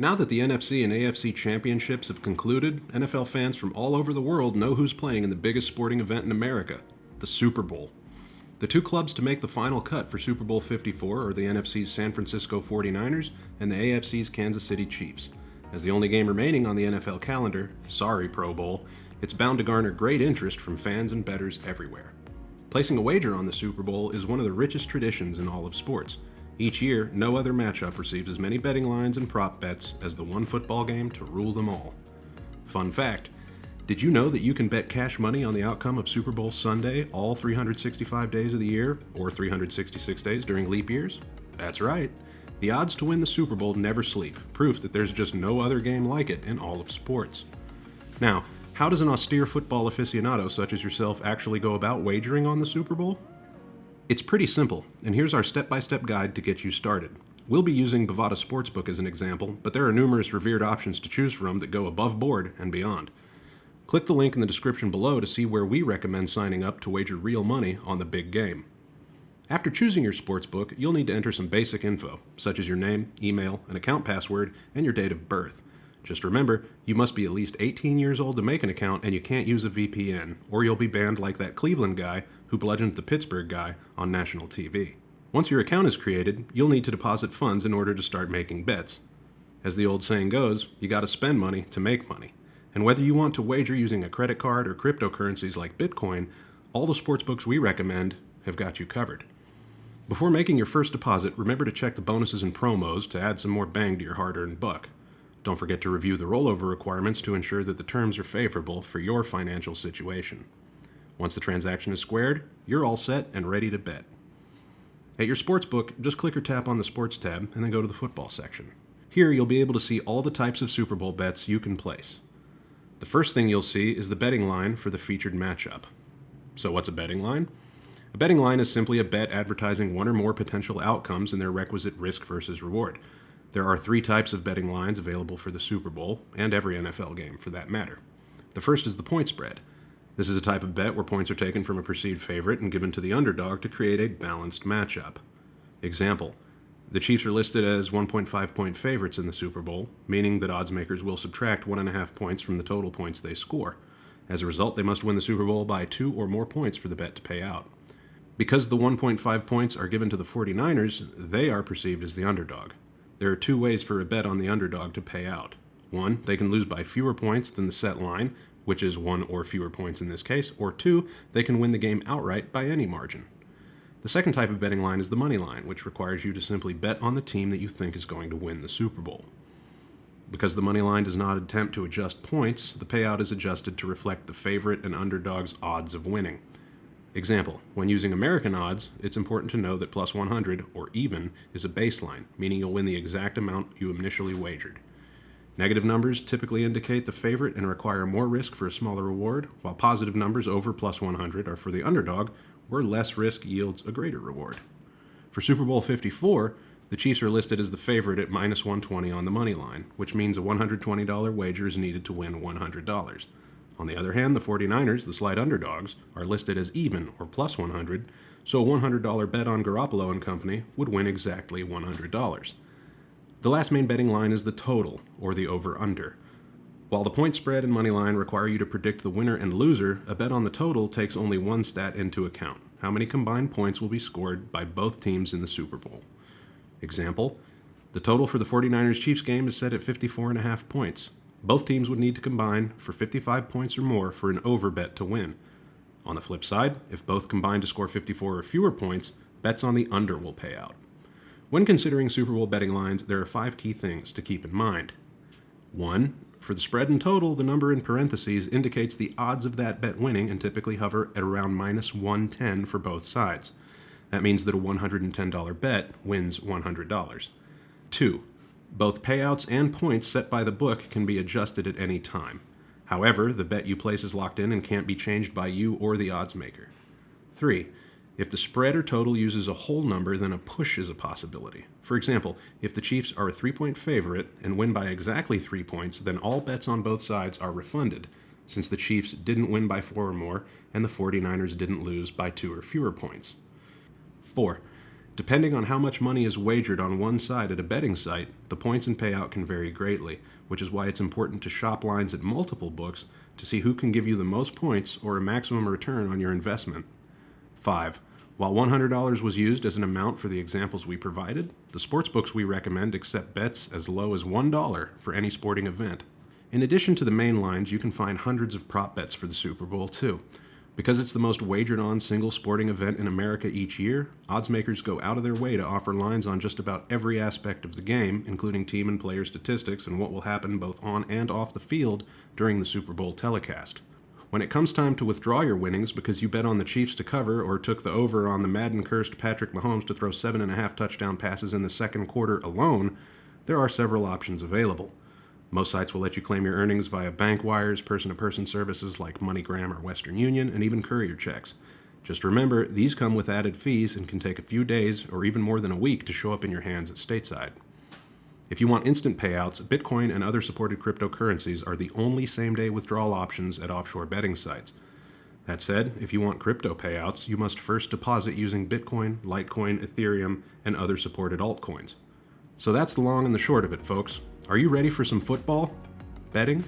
Now that the NFC and AFC championships have concluded, NFL fans from all over the world know who's playing in the biggest sporting event in America, the Super Bowl. The two clubs to make the final cut for Super Bowl 54 are the NFC's San Francisco 49ers and the AFC's Kansas City Chiefs. As the only game remaining on the NFL calendar, sorry Pro Bowl, it's bound to garner great interest from fans and bettors everywhere. Placing a wager on the Super Bowl is one of the richest traditions in all of sports. Each year, no other matchup receives as many betting lines and prop bets as the one football game to rule them all. Fun fact, did you know that you can bet cash money on the outcome of Super Bowl Sunday all 365 days of the year, or 366 days during leap years? That's right. The odds to win the Super Bowl never sleep, proof that there's just no other game like it in all of sports. Now, how does an austere football aficionado such as yourself actually go about wagering on the Super Bowl? It's pretty simple, and here's our step-by-step guide to get you started. We'll be using Bovada Sportsbook as an example, but there are numerous revered options to choose from that go above board and beyond. Click the link in the description below to see where we recommend signing up to wager real money on the big game. After choosing your sportsbook, you'll need to enter some basic info, such as your name, email, an account password, and your date of birth. Just remember, you must be at least 18 years old to make an account, and you can't use a VPN, or you'll be banned like that Cleveland guy who bludgeoned the Pittsburgh guy on national TV. Once your account is created, you'll need to deposit funds in order to start making bets. As the old saying goes, you gotta spend money to make money. And whether you want to wager using a credit card or cryptocurrencies like Bitcoin, all the sportsbooks we recommend have got you covered. Before making your first deposit, remember to check the bonuses and promos to add some more bang to your hard-earned buck. Don't forget to review the rollover requirements to ensure that the terms are favorable for your financial situation. Once the transaction is squared, you're all set and ready to bet. At your sportsbook, just click or tap on the Sports tab and then go to the Football section. Here you'll be able to see all the types of Super Bowl bets you can place. The first thing you'll see is the betting line for the featured matchup. So what's a betting line? A betting line is simply a bet advertising one or more potential outcomes and their requisite risk versus reward. There are three types of betting lines available for the Super Bowl, and every NFL game for that matter. The first is the point spread. This is a type of bet where points are taken from a perceived favorite and given to the underdog to create a balanced matchup. Example, the Chiefs are listed as 1.5 point favorites in the Super Bowl, meaning that odds makers will subtract 1.5 points from the total points they score. As a result, they must win the Super Bowl by 2 or more points for the bet to pay out. Because the 1.5 points are given to the 49ers, they are perceived as the underdog. There are two ways for a bet on the underdog to pay out. One, they can lose by fewer points than the set line, which is 1 or fewer points in this case, or 2, they can win the game outright by any margin. The second type of betting line is the money line, which requires you to simply bet on the team that you think is going to win the Super Bowl. Because the money line does not attempt to adjust points, the payout is adjusted to reflect the favorite and underdog's odds of winning. Example, when using American odds, it's important to know that plus 100, or even, is a baseline, meaning you'll win the exact amount you initially wagered. Negative numbers typically indicate the favorite and require more risk for a smaller reward, while positive numbers over plus 100 are for the underdog, where less risk yields a greater reward. For Super Bowl 54, the Chiefs are listed as the favorite at minus 120 on the money line, which means a $120 wager is needed to win $100. On the other hand, the 49ers, the slight underdogs, are listed as even or plus 100, so a $100 bet on Garoppolo and company would win exactly $100. The last main betting line is the total, or the over-under. While the point spread and money line require you to predict the winner and loser, a bet on the total takes only one stat into account: how many combined points will be scored by both teams in the Super Bowl. Example, the total for the 49ers-Chiefs game is set at 54.5 points. Both teams would need to combine for 55 points or more for an over bet to win. On the flip side, if both combine to score 54 or fewer points, bets on the under will pay out. When considering Super Bowl betting lines, there are 5 key things to keep in mind. 1. For the spread and total, the number in parentheses indicates the odds of that bet winning and typically hover at around minus 110 for both sides. That means that a $110 bet wins $100. 2. Both payouts and points set by the book can be adjusted at any time. However, the bet you place is locked in and can't be changed by you or the odds maker. 3. If the spread or total uses a whole number, then a push is a possibility. For example, if the Chiefs are a 3-point favorite and win by exactly 3 points, then all bets on both sides are refunded, since the Chiefs didn't win by 4 or more and the 49ers didn't lose by 2 or fewer points. 4. Depending on how much money is wagered on one side at a betting site, the points and payout can vary greatly, which is why it's important to shop lines at multiple books to see who can give you the most points or a maximum return on your investment. 5. While $100 was used as an amount for the examples we provided, the sportsbooks we recommend accept bets as low as $1 for any sporting event. In addition to the main lines, you can find hundreds of prop bets for the Super Bowl too. Because it's the most wagered on single sporting event in America each year, odds makers go out of their way to offer lines on just about every aspect of the game, including team and player statistics and what will happen both on and off the field during the Super Bowl telecast. When it comes time to withdraw your winnings because you bet on the Chiefs to cover or took the over on the Madden-cursed Patrick Mahomes to throw 7.5 touchdown passes in the second quarter alone, there are several options available. Most sites will let you claim your earnings via bank wires, person-to-person services like MoneyGram or Western Union, and even courier checks. Just remember, these come with added fees and can take a few days or even more than a week to show up in your hands at stateside. If you want instant payouts, Bitcoin and other supported cryptocurrencies are the only same-day withdrawal options at offshore betting sites. That said, if you want crypto payouts, you must first deposit using Bitcoin, Litecoin, Ethereum, and other supported altcoins. So that's the long and the short of it, folks. Are you ready for some football? Betting?